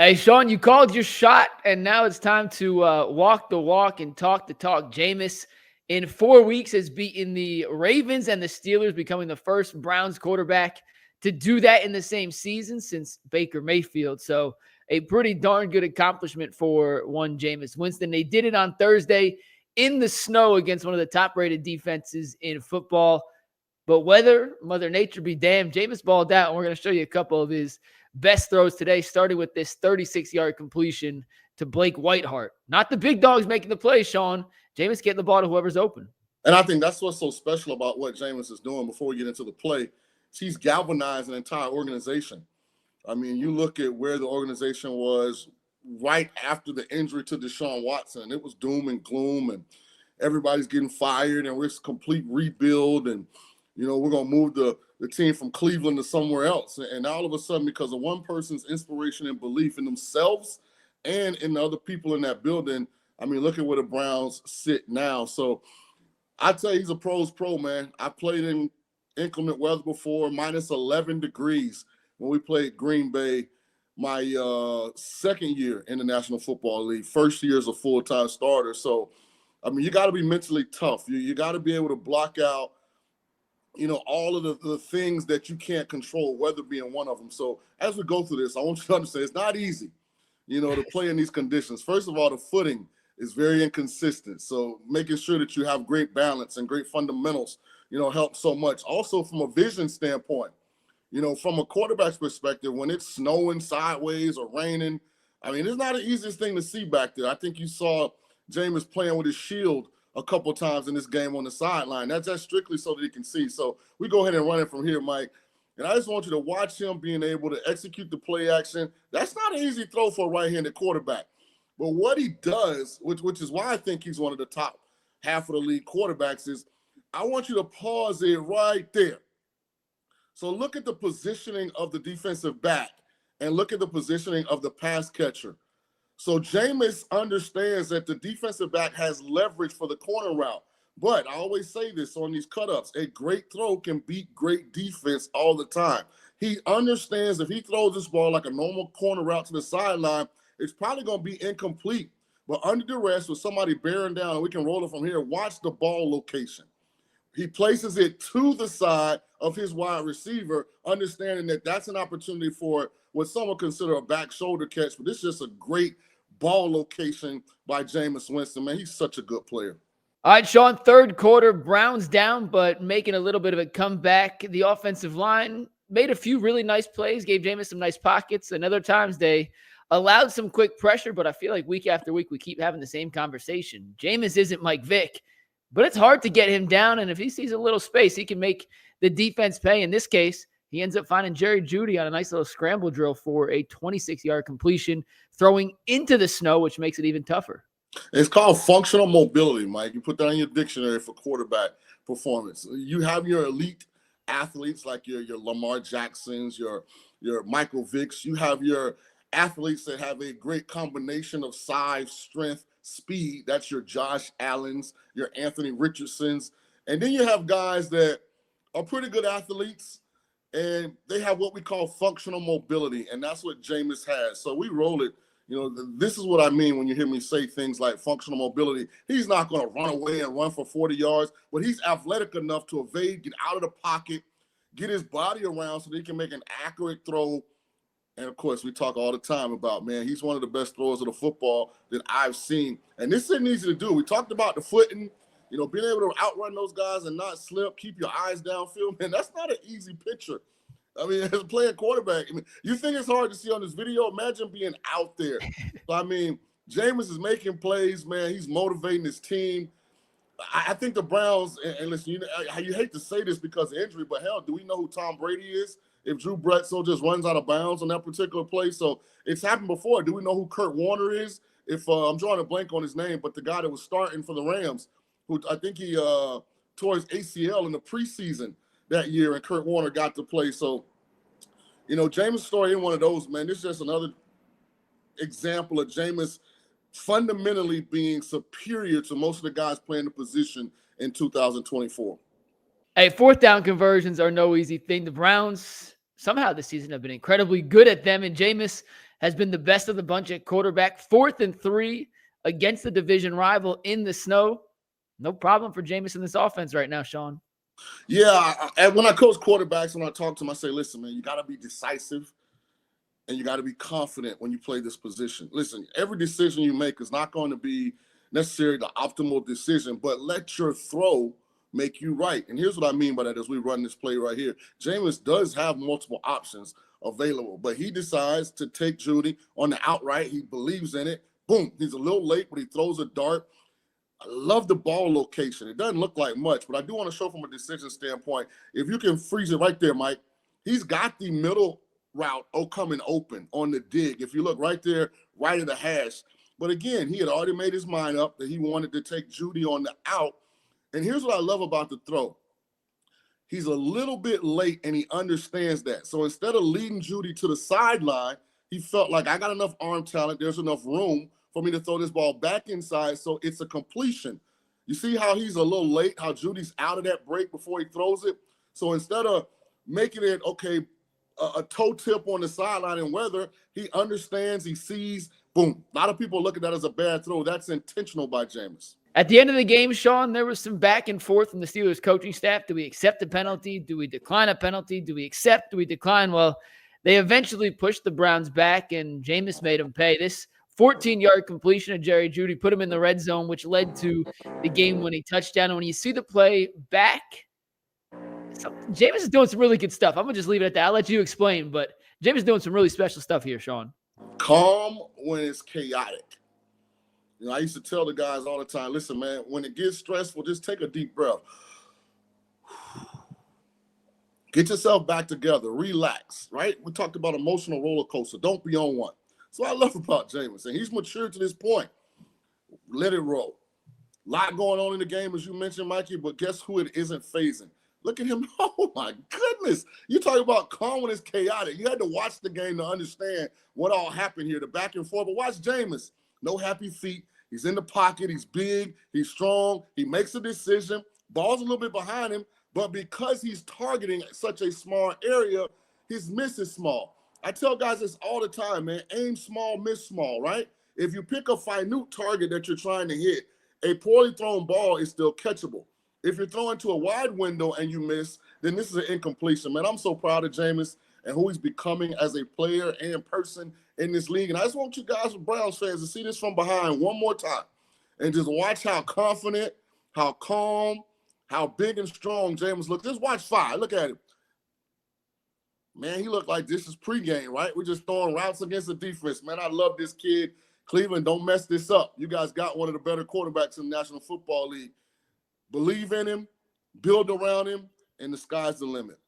Hey, Shaun, you called your shot, and now it's time to walk the walk and talk the talk. Jameis, in 4 weeks, has beaten the Ravens and the Steelers, becoming the first Browns quarterback to do that in the same season since Baker Mayfield. So a pretty darn good accomplishment for one Jameis Winston. They did it on Thursday in the snow against one of the top-rated defenses in football. But whether Mother Nature be damned, Jameis balled out, and we're going to show you a couple of his best throws today, starting with this 36-yard completion to Blake Whiteheart. Not the big dogs making the play, Shaun. Jameis getting the ball to whoever's open. And I think that's what's so special about what Jameis is doing before we get into the play. He's galvanized an entire organization. I mean, you look at where the organization was right after the injury to Deshaun Watson. It was doom and gloom, and everybody's getting fired, and we're complete rebuild, and we're going to move the team from Cleveland to somewhere else. And all of a sudden, because of one person's inspiration and belief in themselves and in the other people in that building, I mean, look at where the Browns sit now. So I tell you, he's a pro's pro, man. I played in inclement weather before, minus 11 degrees when we played Green Bay my second year in the National Football League, first year as a full-time starter. So, I mean, you got to be mentally tough. You got to be able to block out all of the things that you can't control, weather being one of them. So as we go through this, I want you to understand it's not easy, to play in these conditions. First of all, the footing is very inconsistent. So making sure that you have great balance and great fundamentals, helps so much. Also from a vision standpoint, from a quarterback's perspective, when it's snowing sideways or raining, I mean, it's not the easiest thing to see back there. I think you saw Jameis playing with his shield a couple of times in this game on the sideline. That's strictly so that he can see. So we go ahead and run it from here, Mike. And I just want you to watch him being able to execute the play action. That's not an easy throw for a right-handed quarterback. But what he does, which is why I think he's one of the top half of the league quarterbacks, is I want you to pause it right there. So look at the positioning of the defensive back and look at the positioning of the pass catcher. So Jameis understands that the defensive back has leverage for the corner route. But I always say this on these cut-ups, a great throw can beat great defense all the time. He understands if he throws this ball like a normal corner route to the sideline, it's probably going to be incomplete. But under duress with somebody bearing down, and we can roll it from here, watch the ball location. He places it to the side of his wide receiver, understanding that that's an opportunity for what some would consider a back shoulder catch. But this is just a great ball location by Jameis Winston. Man, he's such a good player. All right, Shaun, third quarter, Browns down, but making a little bit of a comeback. The offensive line made a few really nice plays, gave Jameis some nice pockets, and other times they allowed some quick pressure, but I feel like week after week we keep having the same conversation. Jameis isn't Mike Vick, but it's hard to get him down, and if he sees a little space, he can make the defense pay. In this case, he ends up finding Jerry Jeudy on a nice little scramble drill for a 26-yard completion, throwing into the snow, which makes it even tougher. It's called functional mobility, Mike. You put that in your dictionary for quarterback performance. You have your elite athletes like your Lamar Jacksons, your Michael Vicks. You have your athletes that have a great combination of size, strength, speed. That's your Josh Allens, your Anthony Richardsons. And then you have guys that are pretty good athletes, and they have what we call functional mobility, and that's what Jameis has. So we roll it. This is what I mean when you hear me say things like functional mobility. He's not going to run away and run for 40 yards, but he's athletic enough to evade, get out of the pocket, get his body around so that he can make an accurate throw. And, of course, we talk all the time about, man, he's one of the best throwers of the football that I've seen. And this isn't easy to do. We talked about the footing, being able to outrun those guys and not slip, keep your eyes downfield. Man, that's not an easy picture. I mean, as a playing quarterback, you think it's hard to see on this video? Imagine being out there. So, I mean, Jameis is making plays, man. He's motivating his team. I think the Browns, and listen, you hate to say this because of injury, but hell, do we know who Tom Brady is? If Drew Bledsoe just runs out of bounds on that particular play. So it's happened before. Do we know who Kurt Warner is? If I'm drawing a blank on his name, but the guy that was starting for the Rams, who I think he tore his ACL in the preseason that year, and Kurt Warner got to play. So, Jameis' story ain't one of those, man. This is just another example of Jameis fundamentally being superior to most of the guys playing the position in 2024. Hey, fourth down conversions are no easy thing. The Browns somehow this season have been incredibly good at them, and Jameis has been the best of the bunch at quarterback. 4th and 3 against the division rival in the snow. No problem for Jameis in this offense right now, Shaun. Yeah, and when I coach quarterbacks, when I talk to them, I say, listen, man, you got to be decisive and you got to be confident when you play this position. Listen, every decision you make is not going to be necessarily the optimal decision, but let your throw make you right. And here's what I mean by that as we run this play right here. Jameis does have multiple options available, but he decides to take Judy on the outright. He believes in it. Boom, he's a little late, but he throws a dart. I love the ball location. It doesn't look like much, but I do want to show from a decision standpoint, if you can freeze it right there, Mike, he's got the middle route coming open on the dig. If you look right there, right at the hash. But again, he had already made his mind up that he wanted to take Judy on the out. And here's what I love about the throw. He's a little bit late, and he understands that. So instead of leading Judy to the sideline, he felt like I got enough arm talent. There's enough room for me to throw this ball back inside, so it's a completion. You see how he's a little late, how Judy's out of that break before he throws it? So instead of making it, a toe tip on the sideline and weather, he understands, he sees, boom. A lot of people look at that as a bad throw. That's intentional by Jameis. At the end of the game, Shaun, there was some back and forth from the Steelers coaching staff. Do we accept the penalty? Do we decline a penalty? Do we accept? Do we decline? Well, they eventually pushed the Browns back, and Jameis made them pay. This 14-yard completion of Jerry Jeudy put him in the red zone, which led to the game-winning touchdown. And when you see the play back, Jameis is doing some really good stuff. I'm going to just leave it at that. I'll let you explain, but Jameis is doing some really special stuff here, Shaun. Calm when it's chaotic. You know, I used to tell the guys all the time, listen, man, when it gets stressful, just take a deep breath. Get yourself back together. Relax, right? We talked about emotional roller coaster. Don't be on one. So I love about Jameis, and he's matured to this point. Let it roll. A lot going on in the game, as you mentioned, Mikey, but guess who it isn't phasing? Look at him. Oh, my goodness. You talk about calm when it's chaotic. You had to watch the game to understand what all happened here, the back and forth. But watch Jameis. No happy feet. He's in the pocket. He's big. He's strong. He makes a decision. Ball's a little bit behind him, but because he's targeting such a small area, his miss is small. I tell guys this all the time, man. Aim small, miss small, right? If you pick a minute target that you're trying to hit, a poorly thrown ball is still catchable. If you're throwing to a wide window and you miss, then this is an incompletion, man. I'm so proud of Jameis and who he's becoming as a player and person in this league. And I just want you guys, Browns fans, to see this from behind one more time and just watch how confident, how calm, how big and strong Jameis looks. Just watch 5. Look at him. Man, he looked like this is pregame, right? We're just throwing routes against the defense. Man, I love this kid. Cleveland, don't mess this up. You guys got one of the better quarterbacks in the National Football League. Believe in him, build around him, and the sky's the limit.